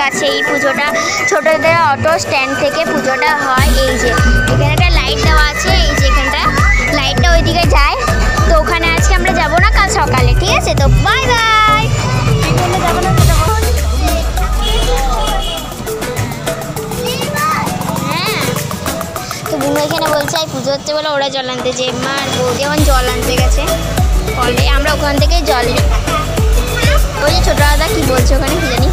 কাছে এই পুজোটা, ছোটদের অটো স্ট্যান্ড থেকে পুজোটা হয়। এই যে এখানে একটা লাইট দেওয়া আছে, এই যে এখানটা লাইটটা ওইদিকে যায়। তো ওখানে আজকে আমরা যাবো না, কাল সকালে, ঠিক আছে? তো বাই বাই। হ্যাঁ, তো বুনু এখানে বলছে এই পুজো হচ্ছে বলে ওরা জল আনতে, যে মা আর বৌদি এখন জল আনতে গেছে কলে, আমরা ওখান থেকে জল নিই। ওই যে ছোট দাদা কি বলছে ওখানে, কি জানি।